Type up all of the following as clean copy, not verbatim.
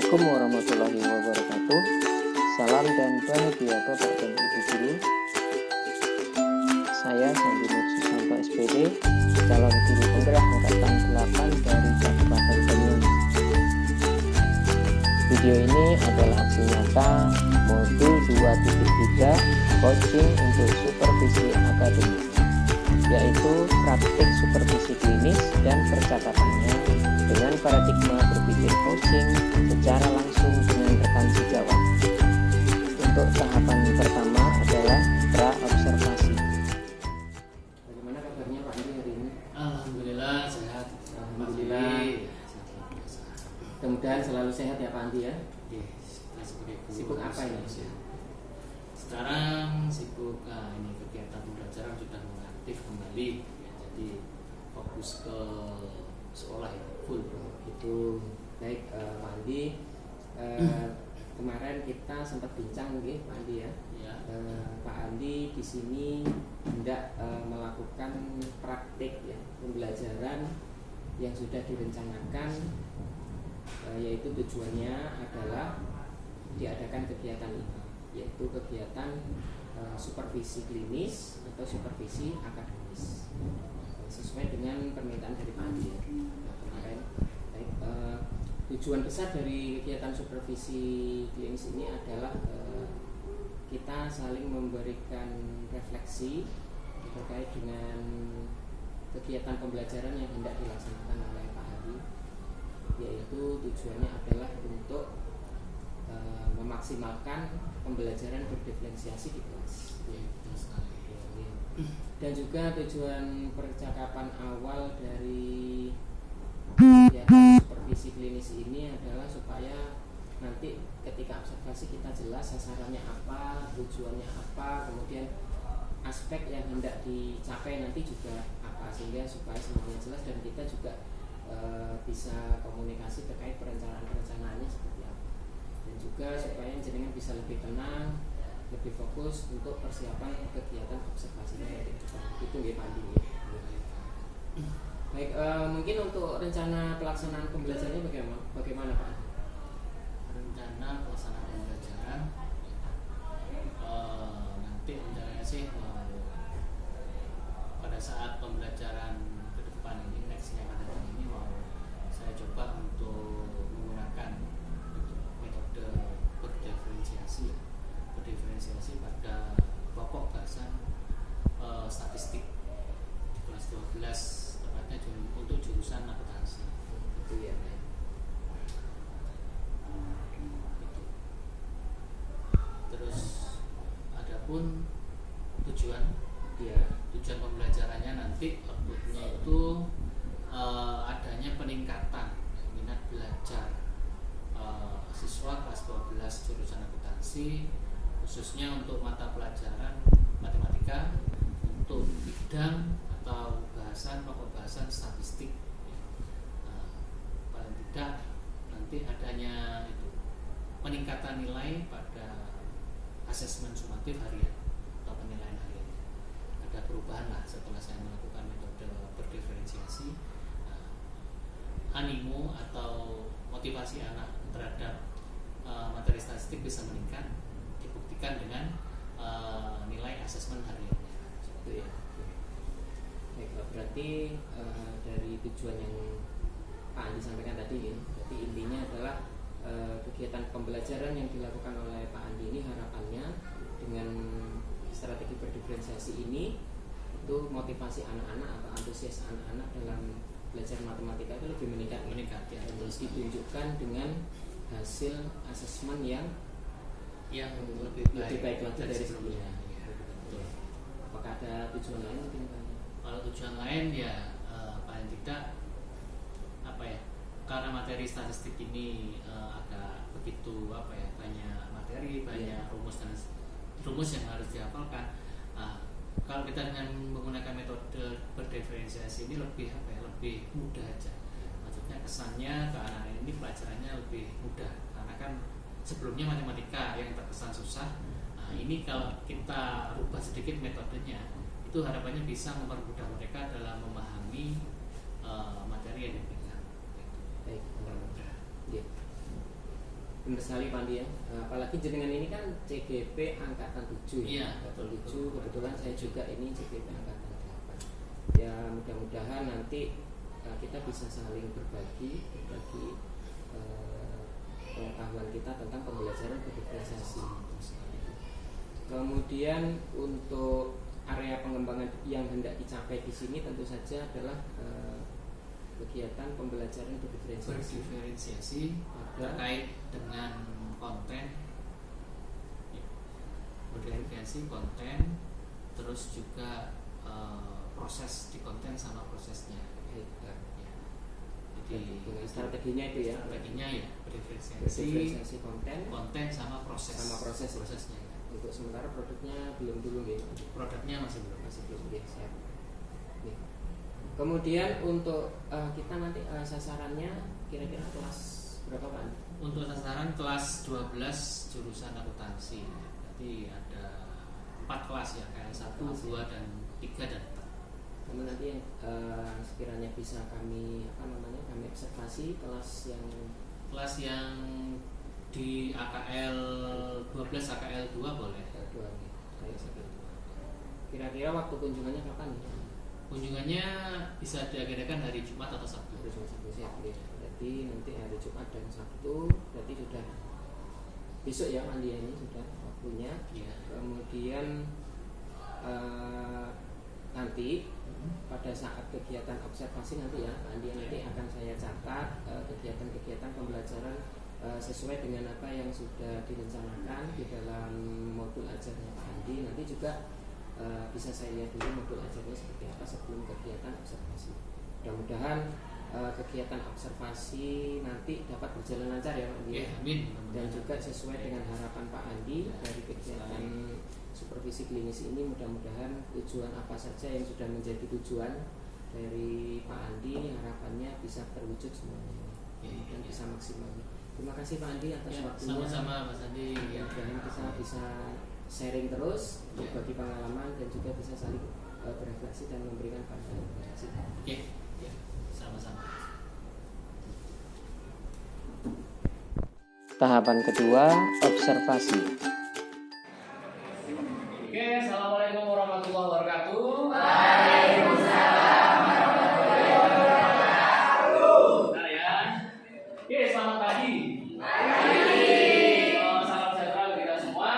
Assalamualaikum warahmatullahi wabarakatuh. Salam dan bahagia Bapak dan Ibu Guru. Saya Sandi Nur Susanto SPD, calon guru penggerak angkatan 8 dari Kabupaten Banyuwangi. Video ini adalah aksi nyata modul 2.3 coaching untuk supervisi akademik, yaitu praktik supervisi klinis dan percakapannya dengan paradigma berpikir coaching secara langsung dengan rekan sejawat. Untuk tahapan pertama adalah pra-observasi. Bagaimana kabarnya Pak Andi hari ini? Alhamdulillah sehat. Alhamdulillah. Mudah-mudahan selalu sehat ya Pak Andi ya. Sibuk apa ini? Sekarang sibuk ini kegiatan pembelajaran sudah mulai aktif kembali ya, jadi fokus ke sekolah ya, full Itu baik Pak Andi. Kemarin kita sempat bincang nih Pak Andi ya. Pak Andi di sini hendak melakukan praktik ya pembelajaran yang sudah direncanakan, yaitu tujuannya adalah diadakan kegiatan ini, yaitu kegiatan supervisi klinis atau supervisi akademis sesuai dengan permintaan dari Pak Andi ya. Kemarin baik, tujuan besar dari kegiatan supervisi klinis ini adalah kita saling memberikan refleksi terkait dengan kegiatan pembelajaran yang hendak dilaksanakan oleh Pak Andi, yaitu tujuannya adalah untuk memaksimalkan pembelajaran berdiferensiasi di kelas. Dan juga tujuan percakapan awal dari kegiatan supervisi klinis ini adalah supaya nanti ketika observasi kita jelas sasarannya apa, tujuannya apa, kemudian aspek yang hendak dicapai nanti juga apa, sehingga supaya semuanya jelas dan kita juga bisa komunikasi terkait perencanaannya seperti apa, dan juga supaya jenengan bisa lebih tenang, lebih fokus untuk persiapan kegiatan observasinya nanti. Itu nggih Pak Andi. Baik, mungkin untuk rencana pelaksanaan pembelajarannya bagaimana Pak? rencana pelaksanaan pembelajaran nanti rencananya sih pada saat pembelajaran ke depan ini, next yang akan datang ini, mau saya coba untuk menggunakan metode berdiferensiasi pada pokok bahasan statistik di kelas 12, tepatnya untuk jurusan akuntansi. Itu ya. Terus adapun tujuan pembelajarannya nanti outputnya itu adanya peningkatan minat belajar siswa kelas 12 jurusan akuntansi, khususnya untuk mata pelajaran matematika untuk bidang atau pokok bahasan statistik. Paling tidak nanti adanya itu peningkatan nilai pada asesmen sumatif harian atau penilaian harian. Ada perubahan lah setelah saya melakukan metode berdiferensiasi. Animo atau motivasi anak terhadap materi statistik bisa meningkat, dibuktikan dengan nilai asesmen harian. Seperti ya. Baik, berarti dari tujuan yang Pak Andi sampaikan tadi, berarti intinya adalah kegiatan pembelajaran yang dilakukan oleh Pak Andi ini harapannya dengan strategi berdiferensiasi ini itu motivasi anak-anak atau antusias anak-anak dalam belajar matematika itu lebih meningkat ya, dan ditunjukkan dengan hasil asesmen yang lebih baik lagi dari sebelumnya. Apakah ada tujuan lain mungkin Pak? Kalau tujuan lain ya paling tidak apa ya, karena materi statistik ini agak begitu banyak materi, banyak rumus yang harus dihafalkan. Kalau kita dengan menggunakan metode berdiferensiasi ini lebih mudah aja. Maksudnya kesannya ke anak ini pelajarannya lebih mudah, karena kan sebelumnya matematika yang terkesan susah. Ini kalau kita rubah sedikit metodenya, itu harapannya bisa mempermudah mereka dalam memahami materi yang diberikan. Baik, ya. benar sekali Pak Andi ya. Apalagi jenengan ini kan CGP angkatan 7 ya. Betul 7. Kebetulan saya juga ini CGP angkatan 8. Ya mudah-mudahan nanti kita bisa saling berbagi pengetahuan kita tentang pembelajaran berdiferensiasi. Kemudian untuk area pengembangan yang hendak dicapai di sini tentu saja adalah kegiatan pembelajaran berdiferensiasi terkait dengan konten, berdiferensiasi konten, terus juga proses di konten sama prosesnya. Jadi strateginya itu ya. Strateginya ya berdiferensiasi konten sama prosesnya. Untuk sementara produknya belum dulu ya. Produknya masih belum ya, siap. Nih. Kemudian untuk kita nanti sasarannya kira-kira kelas berapa Pak? Untuk sasaran kelas 12 jurusan akuntansi. Berarti ada 4 kelas ya, kayak 1, 2 dan 3 dan 4. Namun nanti yang sekiranya bisa kami observasi kelas yang di AKL 12 AKL 2 boleh. Kira-kira waktu kunjungannya kapan nih? Kunjungannya bisa diagadakan hari Jumat atau Sabtu. Siap. Berarti nanti hari Jumat dan Sabtu berarti sudah besok ya Andi ini sudah waktunya. Ya. Kemudian nanti pada saat kegiatan observasi nanti ya Andi nanti akan saya catat kegiatan-kegiatan pembelajaran sesuai dengan apa yang sudah direncanakan di dalam modul ajarnya Pak Andi. Nanti juga bisa saya lihat dulu modul ajarnya seperti apa sebelum kegiatan observasi. Mudah-mudahan kegiatan observasi nanti dapat berjalan lancar ya Pak Andi. Amin. Dan juga sesuai dengan harapan Pak Andi dari kegiatan supervisi klinis ini, mudah-mudahan tujuan apa saja yang sudah menjadi tujuan dari Pak Andi harapannya bisa terwujud semuanya dan bisa maksimal. Terima kasih Pak Andi atas waktunya. Sama-sama Mas Andi. Mudah-mudahan kita bisa sharing terus, berbagi pengalaman dan juga bisa saling berefleksi dan memberikan pandangan. Terima kasih. Sama-sama. Tahapan kedua, observasi. Assalamualaikum warahmatullahi wabarakatuh. Waalaikumsalam warahmatullahi wabarakatuh. Bentar ya. Selamat pagi. Salam sejahtera bagi kita semua.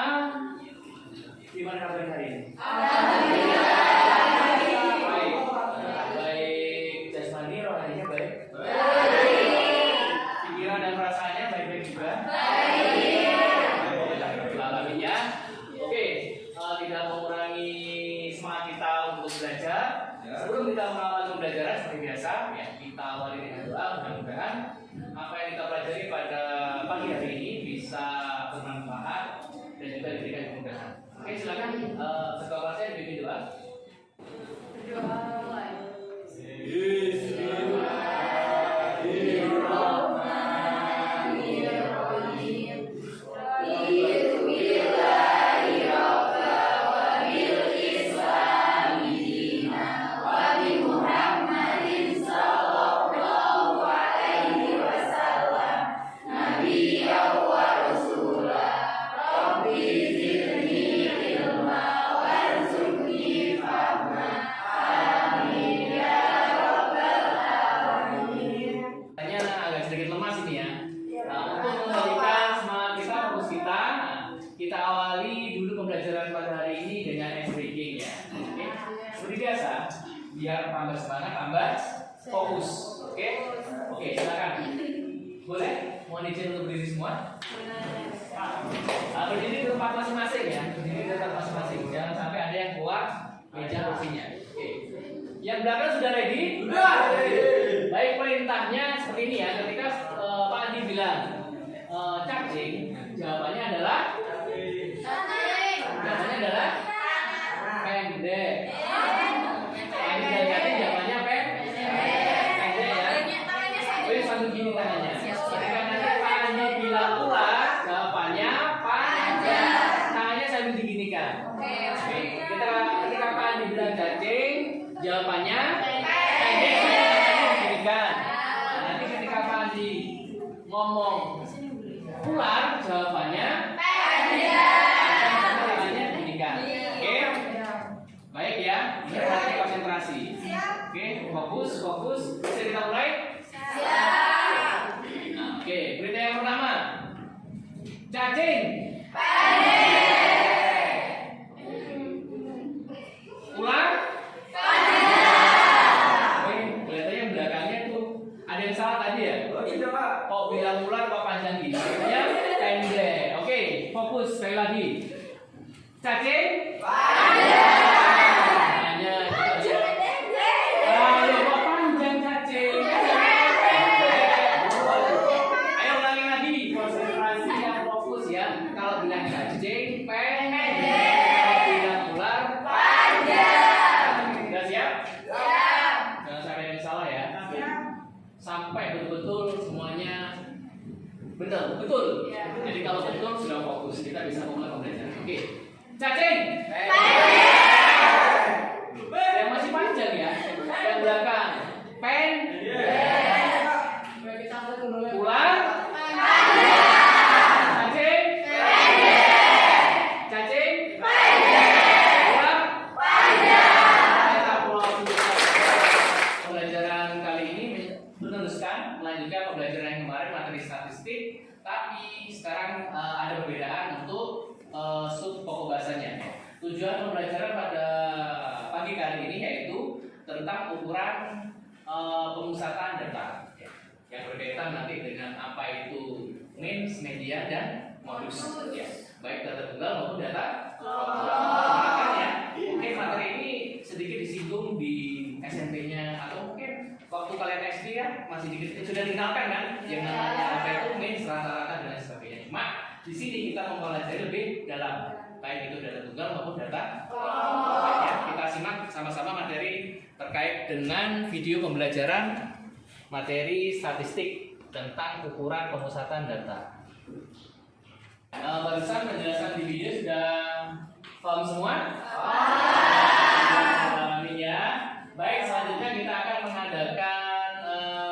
Gimana kabar hari ini? Baik jasmani, rohaninya baik. Pikiran dan perasaannya baik-baik juga. Alhamdulillah. Oke, tidak mengurangi semangat kita untuk belajar. Sebelum kita mengawali pembelajaran seperti biasa, ya kita awali dengan doa. Mudah-mudahan apa yang kita pelajari pada pagi hari ini bisa bermanfaat dan juga diberikan kemudahan. Oke, silakan ketua saya bimbing doa. Biar tambah semangat, tambah fokus. Oke, silakan. Boleh? Mohon izin untuk berdiri semua. Berdiri di tempat masing-masing ya. Berdiri di tempat masing-masing. Jangan sampai ada yang keluar meja kursinya. Oke. Yang belakang sudah ready? Sudah. Baik, perintahnya seperti ini ya. Ketika Pak Andi bilang charging, jawabannya adalah pendek. Jawabannya pendek ya. Sambil gini tangannya. Ketika nanti Pak Andi bilang ulas, jawabannya panjang. Tangannya sambil diginikan. Ketika Pak Andi bilang cacing, jawabannya pendek, diginikan. Nanti ketika Pak Andi ngomong ular, Cacing. Ular. Kelihatannya belakangnya tuh ada yang salah tadi ya? Oh tidak Pak. Kok bilang ular kok panjang gini? Ya, pendek. Oke, fokus sekali lagi. Cacing. Hanya ayo kok panjang cacing. Ayo ulangi lagi, konsentrasi yang fokus ya. Kalau bilang cacing, pendek. Kalau bilang ular, panjang. Sudah siap? Jangan sampai yang salah ya. Sampai betul-betul semuanya benar, betul. Jadi kalau betul sudah fokus, kita bisa mulai pembelajaran. Oke, cacing. Yang masih panjang ya, yang belakang. Ular. Cacing. Cacing. Ular. Kita pulang dulu. Pembelajaran kali ini meneruskan melanjutkan pembelajaran yang kemarin materi statistik, tapi sekarang ada perbedaan untuk sub pokok bahasanya. Tujuan pembelajaran pada pagi kali ini yaitu tentang ukuran pemusatan data yang berkaitan nanti dengan apa itu means, median, dan modus ya, baik data tunggal maupun data makanya mungkin materi ini sedikit disinggung di SMP-nya atau mungkin waktu kalian SD ya masih dikit sudah dikenalkan kan yang namanya apa itu means, rata-rata dan lain sebagainya. Cuma di sini kita mempelajari lebih dalam baik itu data tunggal maupun data ya, kita simak sama-sama materi terkait dengan video pembelajaran materi statistik tentang ukuran pemusatan data. Barusan penjelasan di video sudah paham semua? Amin ya. Baik, selanjutnya kita akan mengadakan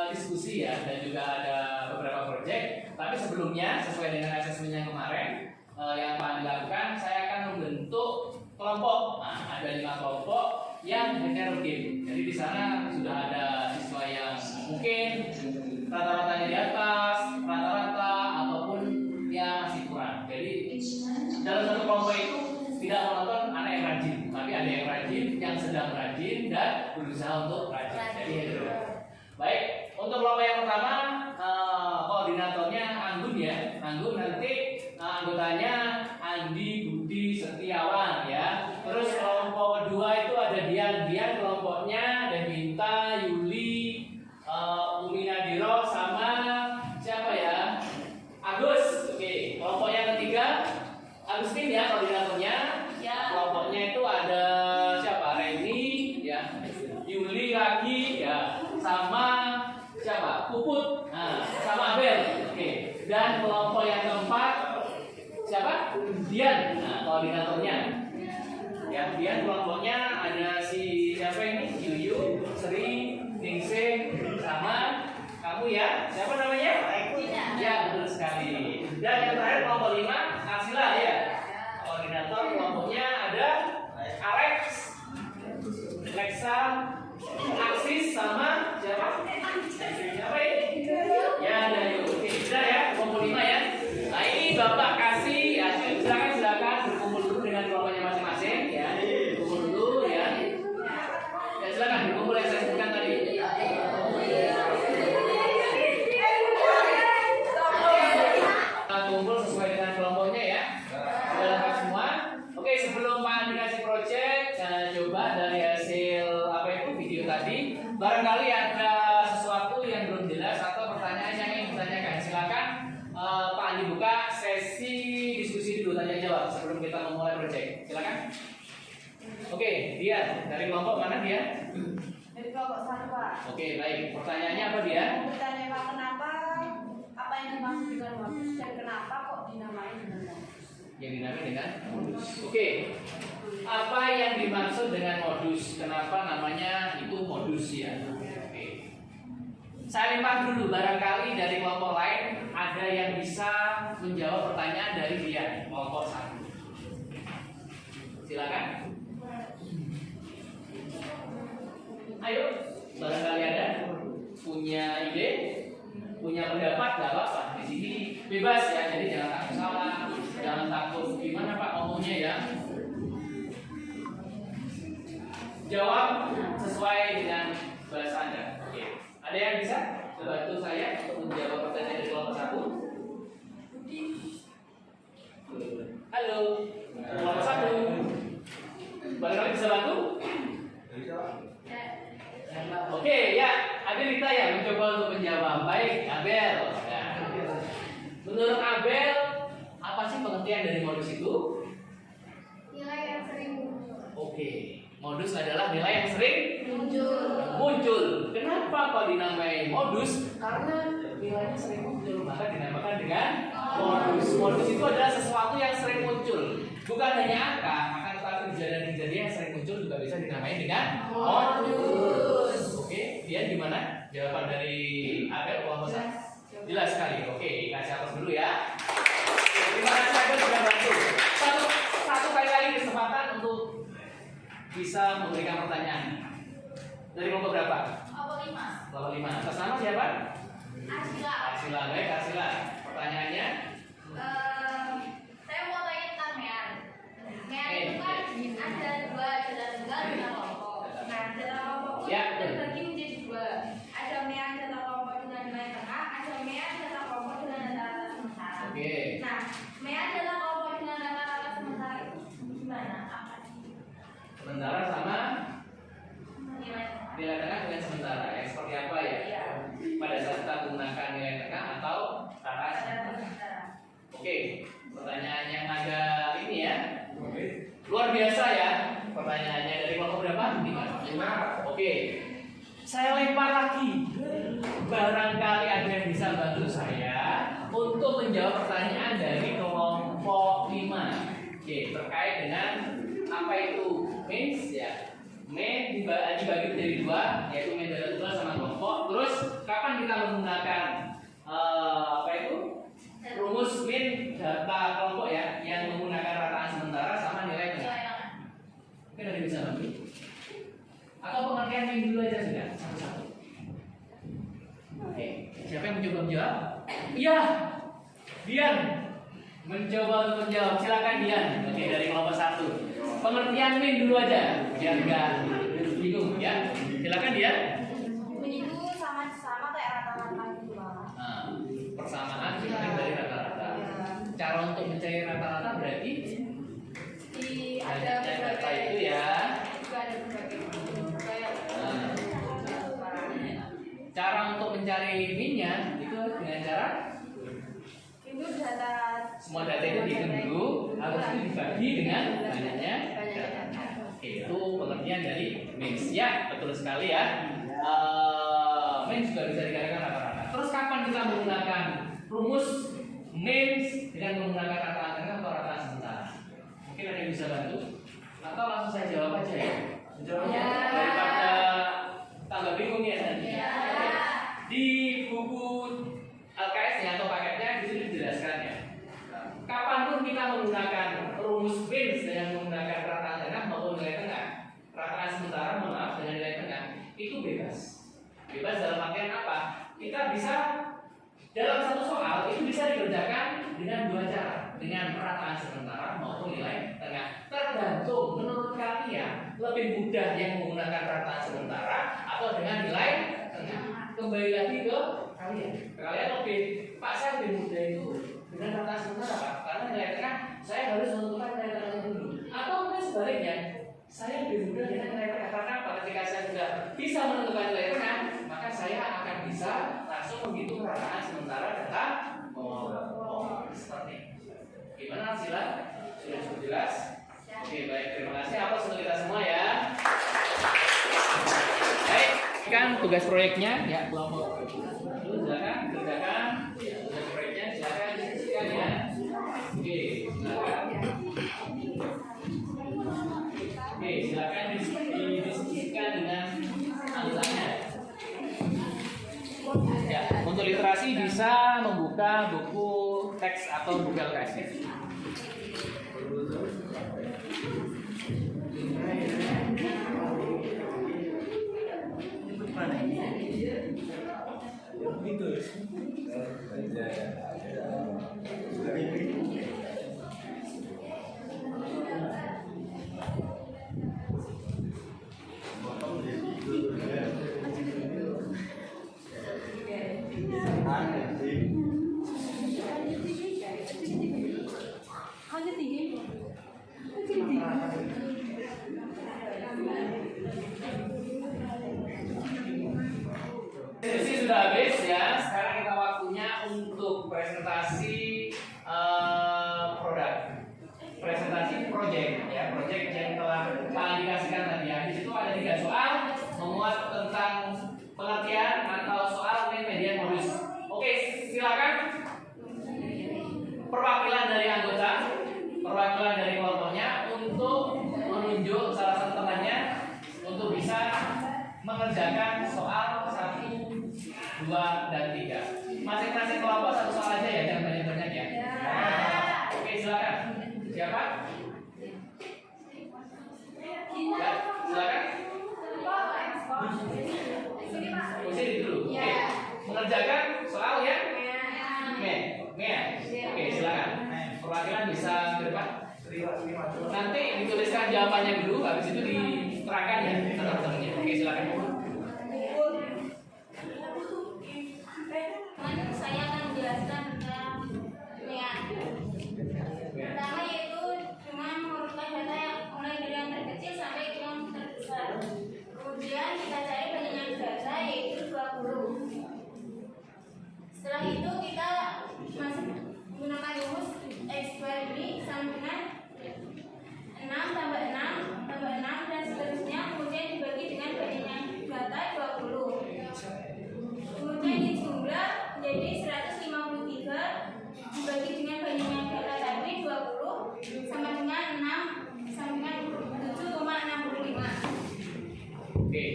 diskusi ya, dan juga ada beberapa proyek. Tapi sebelumnya sesuai dengan asesmen yang kemarin yang Pak lakukan, saya akan membentuk kelompok. Nah, ada 5 kelompok yang heterogen. Jadi di sana sudah ada siswa yang mungkin rata-ratanya di atas, rata-rata ataupun yang masih kurang. Jadi dalam satu kelompok itu tidak menonton anak yang rajin, tapi ada yang rajin, yang sedang rajin, dan berusaha untuk rajin. Jadi heterogen. Baik, untuk kelompok yang pertama koordinatornya Anggun ya. Anggun nanti anggotanya Andi, Budi, Setiawan ya. Terus kelompok kedua itu ada Dian kelompoknya ada Binta, Yuli, Umi Nadiro sama siapa ya? Agus. Oke, kelompok yang ketiga Agustin ya koordinatornya. Kelompoknya itu ada siapa? Reni ya, Yuli lagi ya, sama siapa? Puput, sama Abel. Oke, dan kelompok yang keempat siapa? Dian, koordinatornya. Ya, Dian kelompoknya ada si siapa ini? Yuyu, Sri, Ningsih, sama kamu ya. Siapa namanya? Ya, betul sekali. Dan yang terakhir kelompok 5, Arsila ya. Koordinator kelompoknya ada Alex, Lexa, Aksis sama siapa? Siapa ini? Ya, ada yuk. Oke, sudah ya, kelompok 5 ya. Nah, ini Bapak kasih ya, silakan berkumpul dulu dengan kelompoknya masing-masing ya. Berkumpul dulu ya. Ya, silakan berkumpul yang saya sebutkan tadi. Kumpul sesuai dengan kelompoknya ya. Sudah lengkap semua. Oke, sebelum Pak Andi kasih project, coba dari hasil apa itu video tadi, barangkali ada sesuatu yang belum jelas atau pertanyaan yang ingin ditanyakan, silakan Pak Andi buka sesi diskusi dulu tanya jawab sebelum kita memulai project. Silakan. Oke, dia dari kelompok mana dia? Dari kelompok 1 Pak. Oke, baik. Pertanyaannya apa dia? Bertanya Pak, kenapa apa yang dimaksud dengan modus dan kenapa kok dinamai dengan modus? Yang dinamai dengan modus. Oke. Apa yang dimaksud dengan modus? Kenapa namanya itu modus ya? Oke. Saya lempar dulu, barangkali dari kelompok lain ada yang bisa menjawab pertanyaan dari dia, kelompok 1. Silakan. Ayo, barangkali ada punya ide, punya pendapat, nggak apa-apa. Di sini bebas ya, jadi jangan takut salah Jangan takut. Gimana Pak ngomongnya ya? Jawab sesuai dengan bahasa Anda. Oke. Ada yang bisa bantu saya untuk menjawab pertanyaan dari kelompok 1? Halo. Kelompok 1. Barangkali bisa bantu? Oke, ya. Adelita ya mencoba untuk menjawab. Baik, Abel. Nah, menurut Abel, apa sih pengertian dari modus itu? Nilai yang sering muncul. Oke, modus adalah nilai yang sering muncul. Kenapa kok dinamai modus? Karena nilainya sering muncul, maka dinamakan dengan modus. Modus itu adalah sesuatu yang sering muncul, bukan hanya angka, akan tetapi kejadian-kejadian yang sering muncul juga bisa dinamai dengan modus. Oke, Dian gimana jawaban dari Abel? Jelas sekali. Oke, kasih atas dulu ya. Terima kasih Abel sudah bantu. Satu kali lagi kesempatan untuk bisa memberikan pertanyaan. Dari kelompok berapa? Kelompok 5. Atas nama siapa? Arsila. Baik, Arsila. Pertanyaannya? Saya mau tanya tentang mean. Mean itu kan ada dua jala tunggal dan kelompok. Nah, jala kelompok itu terbagi menjadi dua. Ada mean jala kelompok dengan nilai tengah, ada mean jala kelompok dengan rata-rata sementara. Oke. Nah, mean jala kelompok dengan rata-rata sementara itu gimana? Apa sih? Sementara sama Nilai tengah. nilai tengah dengan sementara. Yang seperti apa ya? Iya. Pada saat kita menggunakan nilai tengah atau rata sementara. Oke, pertanyaan yang agak ini ya. Luar biasa ya. Pertanyaannya dari kelompok berapa? 5. Oke. Saya lempar lagi. Barangkali ada yang bisa bantu saya untuk menjawab pertanyaan dari kelompok 5. Oke, terkait dengan apa itu means ya. Main dibagi menjadi dua, yaitu main data tunggal sama kelompok. Terus kapan kita menggunakan apa itu rumus min data kelompok ya, yang menggunakan rataan sementara sama nilai tengah. Mungkin ada yang bisa bantu? Atau pengertian min dulu aja sudah satu-satu. Oke, siapa yang mencoba menjawab? Iya, Dian mencoba untuk menjawab. Silakan Dian. Oke, dari kelompok 1. Pengertian min dulu aja, biar nggak bingung ya. Silakan Dian. Min itu sama kayak rata-rata gitu lah. Nah, persamaan dibanding dari rata-rata. Cara untuk mencari rata-rata berarti Ada data itu ya. juga ada berbagai kayak Cara untuk mencari minnya itu dengan cara itu data semua data itu dihitung dulu, harus itu dibagi dengan banyaknya data. Oke, itu pengertian dari means ya, betul sekali ya. Means juga bisa dikatakan rata-rata. Terus kapan kita menggunakan rumus means dengan menggunakan rataan tengah atau rataan sementara? Mungkin ada yang bisa bantu? Atau langsung saya jawab aja ya? Jawabnya daripada tambah bingung ya nanti. Di buku LKS-nya atau paketnya di sini dijelaskan ya. Kapanpun kita menggunakan rumus means dengan menggunakan rataan tengah maupun nilai tengah, rataan sementara maaf dengan nilai tengah, itu bebas. Bebas dalam artian apa? Kita bisa dalam satu soal itu bisa dikerjakan dengan dua cara, dengan rataan sementara maupun nilai tengah. Tergantung menurut kalian lebih mudah yang menggunakan rataan sementara atau dengan nilai tengah. Kembali lagi ke kalian. Kalian lebih, Pak saya lebih mudah itu dengan rataan sementara Pak, karena nilai tengah saya harus menentukan nilai tengahnya dulu. Atau mungkin sebaliknya, saya lebih mudah dengan nilai tengah karena apa? Ketika saya sudah bisa menentukan nilai tengah, maka saya akan bisa langsung menghitung rataan sementara data seperti ini. Gimana Sila? Sudah cukup jelas? Oke, baik, terima kasih atas untuk kita semua ya. Baik, kan tugas proyeknya ya kelompok silakan kerjakan tugas proyeknya, silakan diskusikan ya. Oke, silakan. Oke, silakan didiskusikan dengan anggotanya. Ya, untuk literasi bisa membuka buku teks atau buku LKS. perwakilan dari anggota, perwakilan dari kelompoknya untuk menunjuk salah satu temannya untuk bisa mengerjakan soal 1, 2, dan 3. Masing-masing kelompok satu soal aja ya, jangan banyak-banyak ya. Oke, silakan. Siapa? Ya, silakan. Sini dulu. Oke. Mengerjakan soal ya? Oke, silakan. Perwakilan bisa ke depan. Nanti dituliskan jawabannya dulu, habis itu diterangkan ya teman-temannya. Oke, silakan. Saya akan menjelaskan tentang niat. Pertama yaitu cuma mengurutkan data yang mulai dari yang terkecil sampai ke yang terbesar. Kemudian kita cari banyaknya data yaitu 20. Setelah itu kita masih menggunakan rumus X2 ini sama dengan 6 tambah 6 tambah 6 dan seterusnya, kemudian dibagi dengan banyaknya data 20. Kemudian dijumlah menjadi 153 dibagi dengan banyaknya data tadi 20 sama dengan 6 sama dengan 7,65. Oke.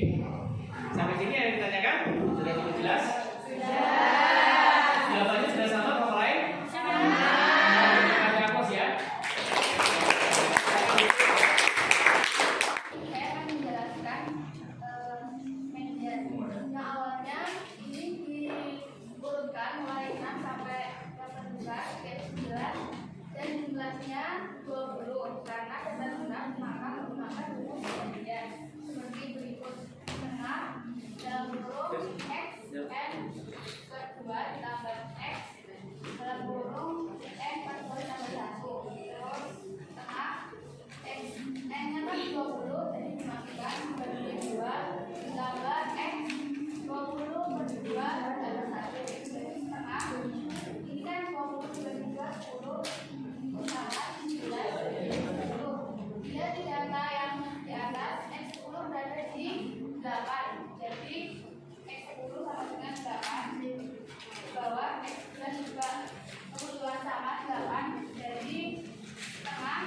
Sampai sini ada yang ditanyakan? Sudah cukup jelas? Jawabannya sudah sama orang lain? Ada hapus ya? Saya akan menjelaskan media. Yang awalnya ini diurutkan mulai 6 sampai 18 yaitu 9 dan jumlahnya 20 karena data 6 maka menggunakan rumus pembagian seperti berikut. Tengah dalam kurung x n kedua ditambah x dalam kurung n per tambah 1 terus tengah x n nya kan 20 jadi dimatikan bagi 2 ditambah x 20 per 2 tambah 1 tengah ini kan 20 dibagi 2 10 sama 9 dia di data yang di atas x10 berada di 8 jadi x10 sama dengan 8 di bawah x11 juga kebetulan sama 8 jadi tengah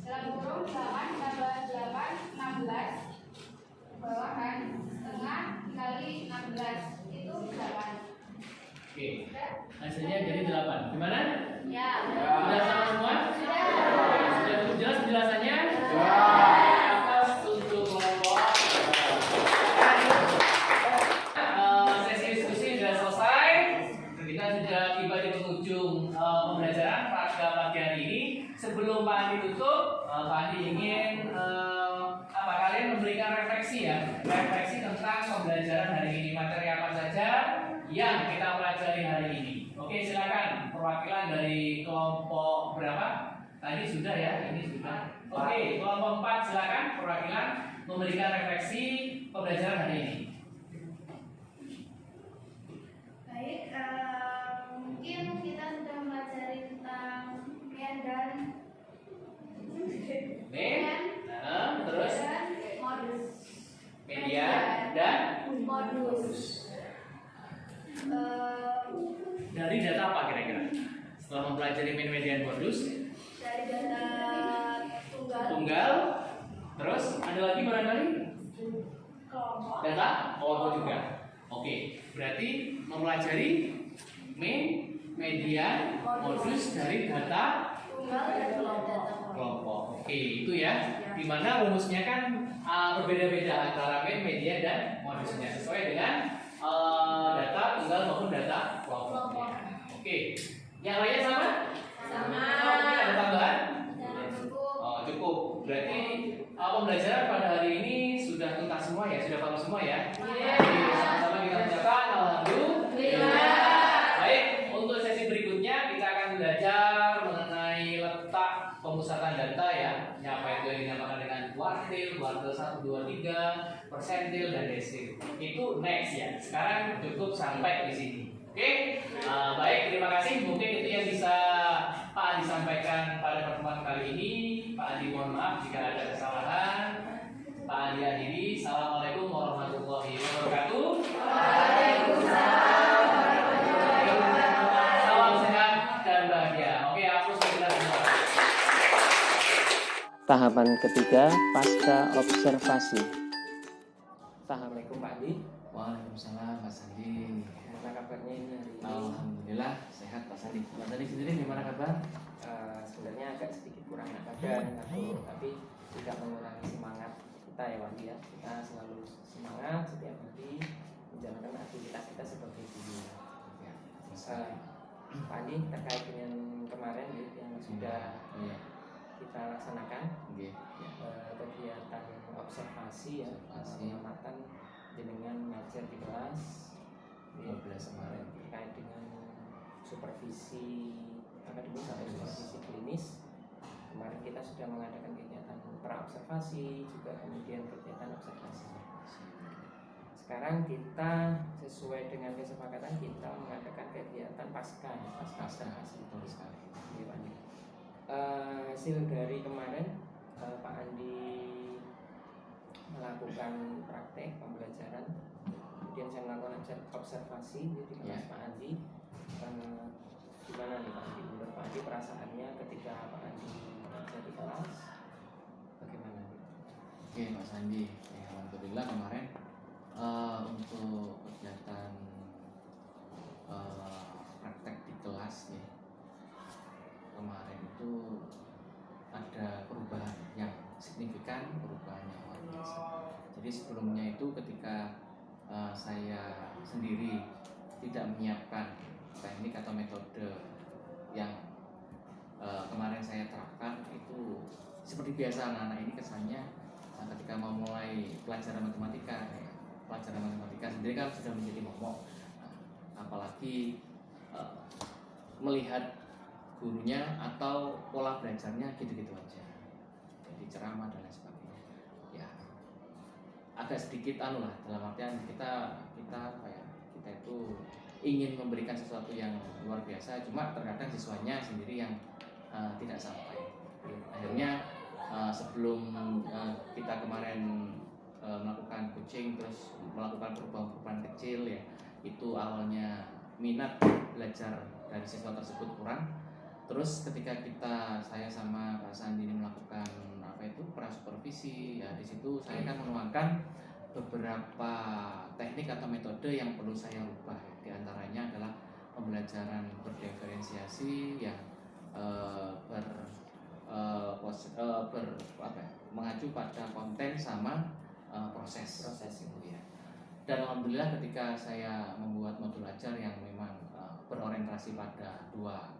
dalam kurung 8 tambah 8 16 bawah kan tengah kali 16 itu 8. Oke. Hasilnya jadi 8. Gimana? Ya. Sudah sama semua? Sudah. Sudah cukup jelas penjelasannya? Atas untuk kelompok. Sesi diskusi sudah selesai. Kita sudah tiba di penghujung pembelajaran pada pagi hari ini. Sebelum Pak Andi tutup, Pak Andi ingin kalian memberikan refleksi ya, refleksi tentang pembelajaran hari ini, materi apa saja yang kita pelajari hari ini. Oke, silakan perwakilan dari kelompok berapa? Tadi sudah ya, ini sudah. Oke, kelompok 4 silakan perwakilan memberikan refleksi pembelajaran hari ini. Baik, mungkin kita sudah mempelajari tentang dan terus modus media dan modus. dari data apa kira-kira? Setelah mempelajari media dan modus, Dari data tunggal, terus ada lagi barangkali? kelompok. Data kelompok juga. Oke, berarti mempelajari media modus dari data Tunggal dan kelompok. Oke, itu ya. Dimana rumusnya kan berbeda-beda antara media dan modusnya sesuai dengan data tunggal maupun data kelompok. Oke, yang lainnya sama? Sama. Ada tambahan? Cukup. Oh, cukup. Berarti pembelajaran pada hari ini sudah tuntas semua ya, sudah paham semua ya. Oke, sama-sama kita ucapkan alhamdulillah. Baik, untuk sesi berikutnya kita akan belajar mengenai letak pemusatan data ya. Apa itu yang dinamakan dengan kuartil 1, 2, 3, persentil dan desil. Itu next ya. Sekarang cukup sampai di sini. Oke, baik, terima kasih. Mungkin itu yang bisa Pak Andi sampaikan pada pertemuan kali ini. Pak Andi mohon maaf jika ada kesalahan. Pak Andi akhiri. Assalamualaikum warahmatullahi wabarakatuh. Waalaikumsalam. Salam sehat dan bahagia. Oke. aplaus bagi kita semua. Tahapan ketiga pasca observasi. Assalamualaikum Pak Andi. Waalaikumsalam Pak Sandi. Gimana kabarnya ini hari ini? Alhamdulillah sehat Pak Sandi. Pak Sandi sendiri gimana kabar? Sebenarnya agak sedikit kurang enak badan, tapi tidak mengurangi semangat kita ya Pak Andi ya. Kita selalu semangat setiap hari menjalankan aktivitas kita seperti dulu. Pak Andi, terkait dengan kemarin yang sudah kita laksanakan kegiatan observasi ya, pengamatan jenengan ngajar di kelas 12 kemarin terkait dengan supervisi akademis atau supervisi klinis. Kemarin kita sudah mengadakan kegiatan pra-observasi, juga kemudian kegiatan observasi. Sekarang kita sesuai dengan kesepakatan kita mengadakan kegiatan pasca observasi. Betul sekali. Hasil dari kemarin Pak Andi melakukan praktek pembelajaran, kemudian saya melakukan observasi di kelas Pak Andi. Gimana nih Pak Andi? Menurut Pak Andi perasaannya ketika Pak Andi belajar di kelas bagaimana? Oke Pak Sandi, alhamdulillah kemarin untuk kegiatan praktek di kelas ya, kemarin itu ada perubahan yang signifikan, perubahan yang luar biasa. Jadi sebelumnya itu ketika saya sendiri tidak menyiapkan teknik atau metode yang kemarin saya terapkan, itu seperti biasa anak-anak ini kesannya ketika mau mulai pelajaran matematika sendiri kan sudah menjadi momok, apalagi melihat gurunya atau pola belajarnya gitu-gitu aja, jadi ceramah dan lain sebagainya. Ya agak sedikit lah, dalam artian kita itu ingin memberikan sesuatu yang luar biasa, cuma terkadang siswanya sendiri yang tidak sampai. Akhirnya sebelum kita kemarin melakukan coaching, terus melakukan perubahan-perubahan kecil ya, itu awalnya minat belajar dari siswa tersebut kurang. Terus ketika saya sama Pak Sandi ini melakukan pra-supervisi ya, di situ saya kan menuangkan beberapa teknik atau metode yang perlu saya rubah. Di antaranya adalah pembelajaran berdiferensiasi yang mengacu pada konten sama proses itu ya. Dan alhamdulillah ketika saya membuat modul ajar yang memang berorientasi pada dua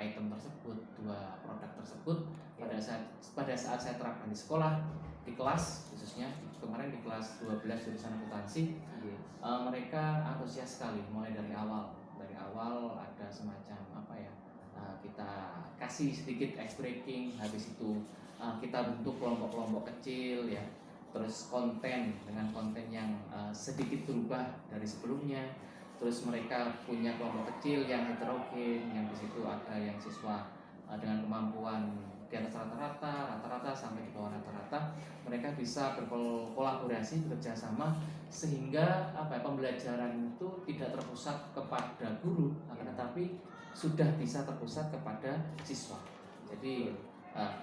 item tersebut, dua produk tersebut, pada saat saya terapkan di sekolah, di kelas khususnya kemarin di kelas 12 jurusan akuntansi, mereka antusias sekali. Mulai dari awal ada semacam kita kasih sedikit ice breaking, habis itu kita bentuk kelompok-kelompok kecil ya, terus konten yang sedikit berubah dari sebelumnya. Terus mereka punya kelompok kecil yang heterogen, yang di situ ada yang siswa dengan kemampuan di atas rata-rata sampai di bawah rata-rata. Mereka bisa berkolaborasi, bekerjasama, sehingga pembelajaran itu tidak terpusat kepada guru, tetapi sudah bisa terpusat kepada siswa. Jadi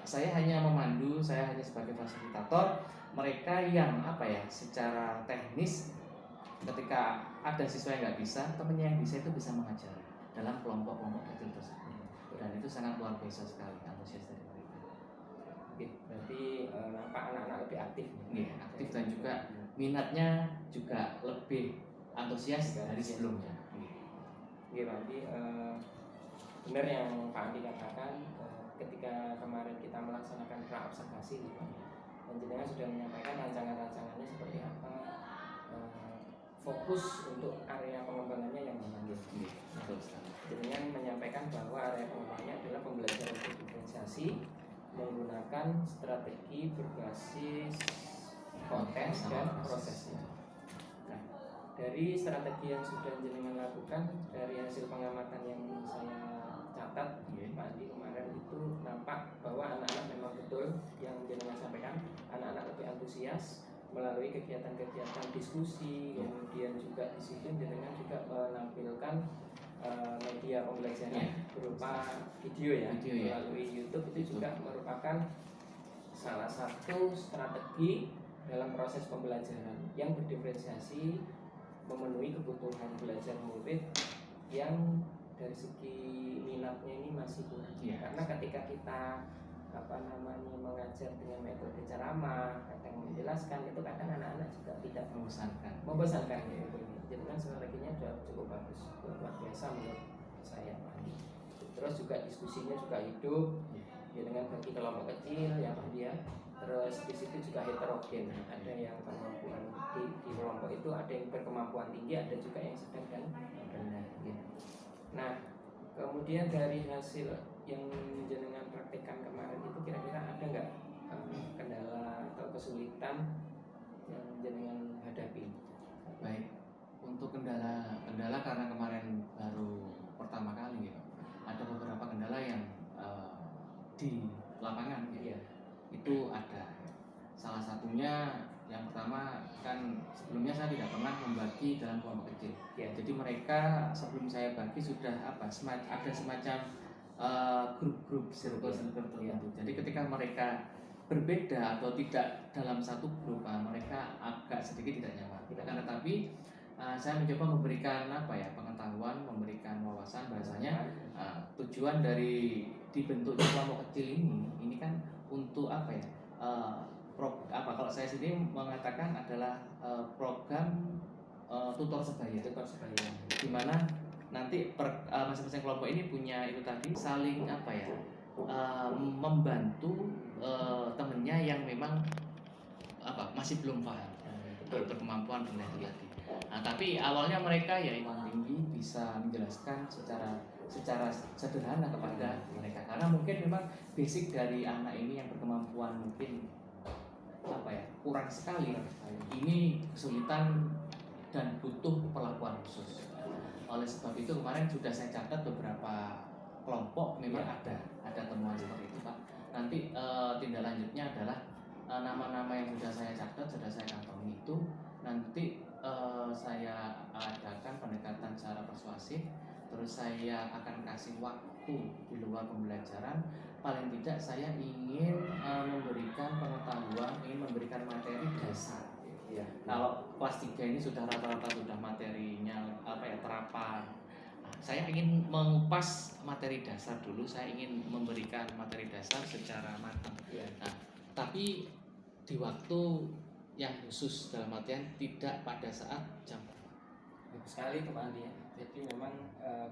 saya hanya memandu, saya hanya sebagai fasilitator. Mereka yang secara teknis, ketika ada siswa yang nggak bisa, temennya yang bisa itu bisa mengajar dalam kelompok-kelompok kecil tersebut, dan itu sangat luar biasa sekali antusias dari mereka. Berarti nampak anak-anak lebih aktif, aktif dan juga minatnya juga lebih antusias dari sebelumnya. Berarti benar yang Pak Andi katakan, ketika kemarin kita melaksanakan pra-observasi, dan jenengan sudah menyampaikan rancangan-rancangannya seperti apa. Fokus untuk area pengembangannya yang mana gitu. Dengan menyampaikan bahwa area pengembangannya adalah pembelajaran berdiferensiasi menggunakan strategi berbasis konten dan prosesnya. Nah, dari strategi yang sudah jenengan lakukan, dari hasil pengamatan yang saya catat Pak Andi kemarin, itu nampak bahwa anak-anak memang betul yang jenengan sampaikan, anak-anak lebih antusias melalui kegiatan-kegiatan diskusi, kemudian juga di situ jenengan juga menampilkan media pembelajaran berupa video ya, melalui YouTube itu juga merupakan salah satu strategi dalam proses pembelajaran yang berdiferensiasi memenuhi kebutuhan belajar murid yang dari segi minatnya ini masih kurang. Karena ketika kita mengajar dengan metode ceramah, kadang menjelaskan, itu kadang anak-anak juga tidak membosankan gitu. Jadi kan strateginya sudah cukup bagus, luar biasa menurut saya. Terus juga diskusinya juga hidup, ya dengan bagi kelompok kecil ya Pak dia. Terus di situ juga heterogen, ada yang kemampuan di kelompok itu ada yang berkemampuan tinggi, ada juga yang sedang dan rendah. Gitu. Nah, kemudian dari hasil yang jenengan praktekkan kemarin itu kira-kira ada nggak kendala atau kesulitan yang jenengan hadapi? Baik, untuk kendala karena kemarin baru pertama kali ya, ada beberapa kendala yang di lapangan ya. Itu ada. Salah satunya yang pertama kan sebelumnya saya tidak pernah membagi dalam kelompok kecil. Ya, jadi mereka sebelum saya bagi sudah ada semacam grup-grup circle tertentu. Jadi ketika mereka berbeda atau tidak dalam satu grup, mereka agak sedikit tidak nyaman. Karena tapi saya mencoba memberikan pengetahuan, memberikan wawasan bahasanya tujuan dari dibentuknya kelompok kecil ini kan untuk kalau saya sendiri mengatakan adalah program tutor sebaya. Di mana nanti masing-masing kelompok ini punya itu tadi saling membantu temennya yang memang masih belum paham berkemampuan rendah itu tadi. Nah, tapi awalnya mereka ya iman tinggi bisa menjelaskan secara sederhana kepada mereka karena mungkin memang basic dari anak ini yang berkemampuan mungkin kurang sekali. Ini kesulitan dan butuh perlakuan khusus. Oleh sebab itu kemarin sudah saya catat beberapa kelompok memang ada temuan seperti itu Pak. Nanti tindak lanjutnya adalah nama-nama yang sudah saya catat, sudah saya kantongi itu nanti saya adakan pendekatan secara persuasif. Terus saya akan kasih waktu di luar pembelajaran. Paling tidak saya ingin memberikan pengetahuan, ingin memberikan materi dasar. Ya. Kalau kelas 3 ini sudah rata-rata sudah materinya terapan. Saya ingin mengupas materi dasar dulu. Saya ingin memberikan materi dasar secara matang. Ya. Nah, tapi di waktu yang khusus dalam artian tidak pada saat jam. Bagus sekali itu Pak Andi ya. Jadi memang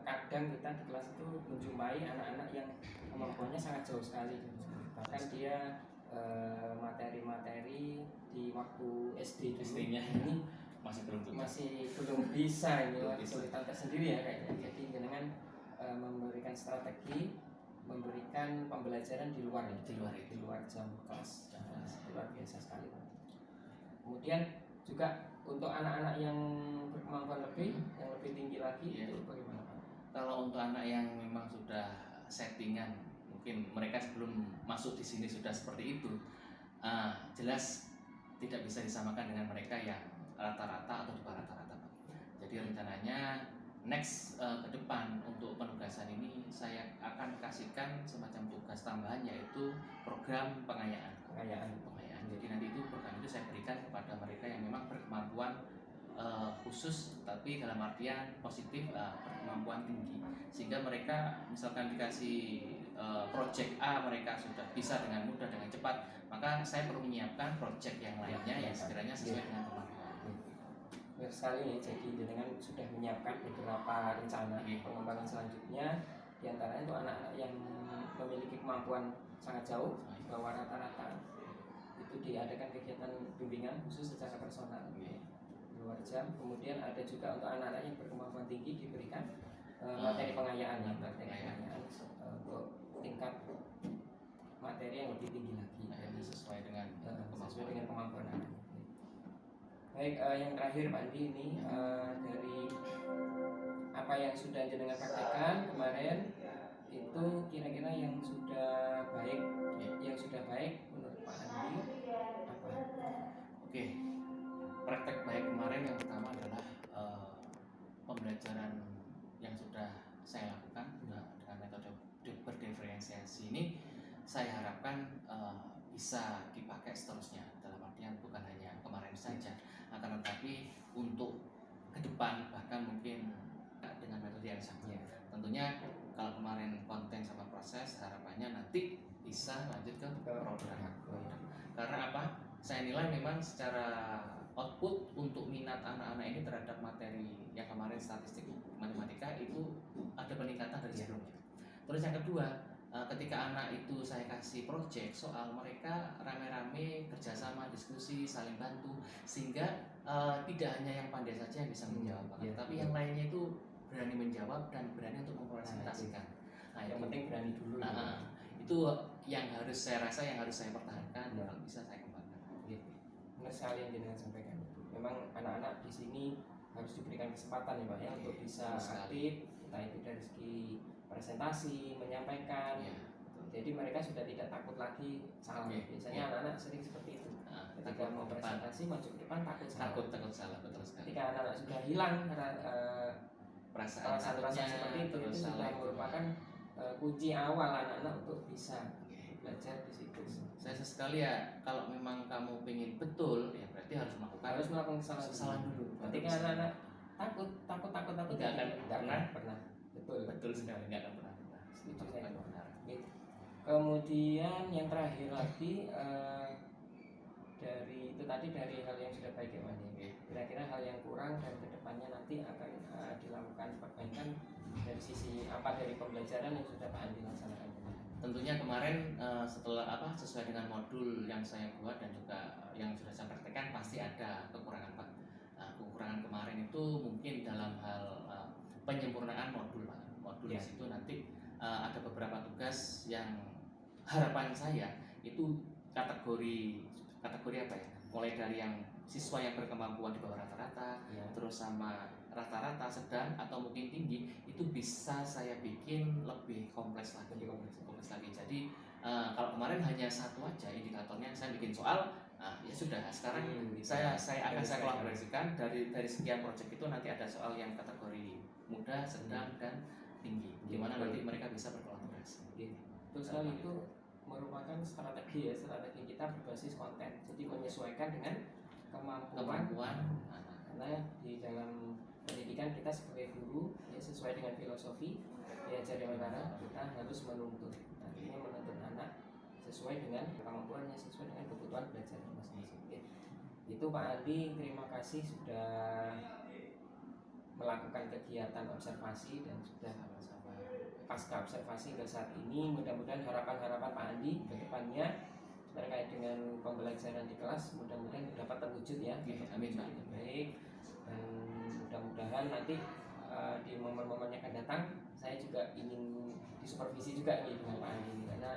kadang kita di kelas itu menjumpai anak-anak yang kemampuannya sangat jauh sekali. Bahkan dia materi-materi di waktu SD-nya ini masih belum bisa ini kesulitan tersendiri ya kayaknya. Jadi dengan memberikan strategi, memberikan pembelajaran di luar jam kelas, luar biasa sekali Pak. Kemudian juga untuk anak-anak yang berkemampuan yang lebih tinggi lagi itu bagaimana Pak? Kalau untuk anak yang memang sudah settingan, mungkin mereka sebelum masuk di sini sudah seperti itu, jelas tidak bisa disamakan dengan mereka yang rata-rata atau di bawah rata-rata. Jadi rencananya next ke depan untuk penugasan ini saya akan kasihkan semacam tugas tambahan yaitu program pengayaan. Jadi nanti itu program itu saya berikan kepada mereka yang memang berkemampuan khusus tapi dalam artian positif berkemampuan tinggi sehingga mereka misalkan dikasih project A mereka sudah bisa dengan mudah dengan cepat, maka saya perlu menyiapkan project yang lainnya yang sekiranya sesuai dengan kemampuan. Benar sekali nih, jadi dengan sudah menyiapkan beberapa rencana pengembangan selanjutnya, diantaranya itu anak-anak yang memiliki kemampuan sangat jauh di bawah rata-rata itu diadakan kegiatan bimbingan khusus secara personal di luar jam. Kemudian ada juga untuk anak-anak yang berkemampuan tinggi diberikan materi pengayaan untuk tingkat materi yang lebih tinggi lagi sesuai dengan kemampuan anak. Baik, yang terakhir Pak Andi ini dari apa yang sudah jenengan praktekkan kemarin itu kira-kira yang sudah baik menurut Pak Andi apa? Oke, praktek baik kemarin yang pertama adalah pembelajaran yang sudah aplikasi ini saya harapkan bisa dipakai seterusnya, dalam artian bukan hanya kemarin saja, akan tetapi untuk ke depan bahkan mungkin dengan metode yang sama. Tentunya kalau kemarin konten sama proses, harapannya nanti bisa lanjut ke produk. Karena apa? Saya nilai memang secara output untuk minat anak-anak ini terhadap materi yang kemarin statistik matematika itu ada peningkatan dari sebelumnya. Terus yang kedua, ketika anak itu saya kasih project soal, mereka rame-rame kerjasama, diskusi, saling bantu, sehingga tidak hanya yang pandai saja yang bisa menjawab, tapi yang lainnya itu berani menjawab dan berani untuk mempresentasikan. Nah, yang penting berani dulu. Itu yang harus saya rasa, yang harus saya pertahankan, kalau bisa saya kembangkan. Benar sekali yang jenengan sampaikan. Memang anak-anak di sini harus diberikan kesempatan ya Pak ya, untuk bisa aktif, entah itu dari segi presentasi, menyampaikan. Jadi mereka sudah tidak takut lagi salah. Biasanya anak-anak sering seperti itu. Ketika mau presentasi maju ke depan takut salah. Betul sekali. Ketika anak-anak sudah hilang perasaan seperti itu sudah merupakan kunci awal anak-anak untuk bisa belajar di situ. Saya sesekali ya, kalau memang kamu ingin betul, ya berarti harus melakukan kesalahan dulu. Ketika anak-anak takut, nggak akan pernah. Betul sekali, nggak akan pernah. Setuju saya. Gitu. Kemudian yang terakhir lagi dari itu tadi, dari hal yang sudah baik ya Pak. Kira-kira hal yang kurang dan kedepannya nanti akan dilakukan perbaikan dari sisi apa, dari pembelajaran yang sudah Pak Andi laksanakan. Tentunya kemarin setelah sesuai dengan modul yang saya buat dan juga yang sudah saya praktekkan, pasti ada kekurangan Pak. Kekurangan kemarin itu mungkin dalam hal penyempurnaan modul Pak. Modul di situ nanti ada beberapa tugas yang harapan saya itu kategori apa ya? Mulai dari yang siswa yang berkemampuan di bawah rata-rata, terus sama rata-rata, sedang, atau mungkin tinggi, itu bisa saya bikin lebih kompleks lagi. Jadi kalau kemarin hanya satu aja indikatornya, saya bikin soal, ya sudah. Sekarang saya akan kolaborasikan dari sekian proyek itu, nanti ada soal yang kategori mudah, sedang, dan tinggi, dimana nanti mereka bisa berkolaborasi. Terus sekali itu merupakan strategi kita berbasis konten, jadi menyesuaikan dengan kemampuan. Karena di dalam pendidikan kita sebagai guru ya, sesuai dengan filosofi diajar yang mana kita harus menuntut, artinya menuntut anak sesuai dengan kemampuannya, sesuai dengan kebutuhan belajar masing-masing. Itu Pak Andi, terima kasih sudah melakukan kegiatan observasi dan sudah pasca observasi ke saat ini. Mudah-mudahan harapan-harapan Pak Andi ke depannya terkait dengan pembelajaran di kelas mudah-mudahan dapat terwujud ya. Amin Pak. Baik, dan mudah-mudahan nanti di momen-momen yang akan datang saya juga ingin disupervisi juga nih dengan Pak Andi, karena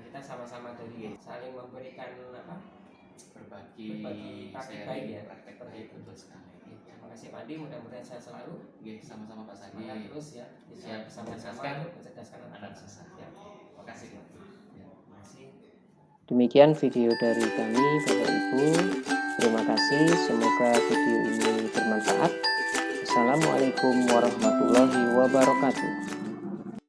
kita sama-sama dari saling memberikan berbagi praktik baik ya, praktek baik. Betul sekali. Terima kasih Pak Andi, mudah-mudahan saya selalu. Sama-sama Pak Sandi. Semangat terus ya, bisa bersama-sama mencerdaskan anak bangsa. Ya. Terima kasih. Terima kasih. Demikian video dari kami Bapak Ibu. Terima kasih, semoga video ini bermanfaat. Assalamualaikum warahmatullahi wabarakatuh.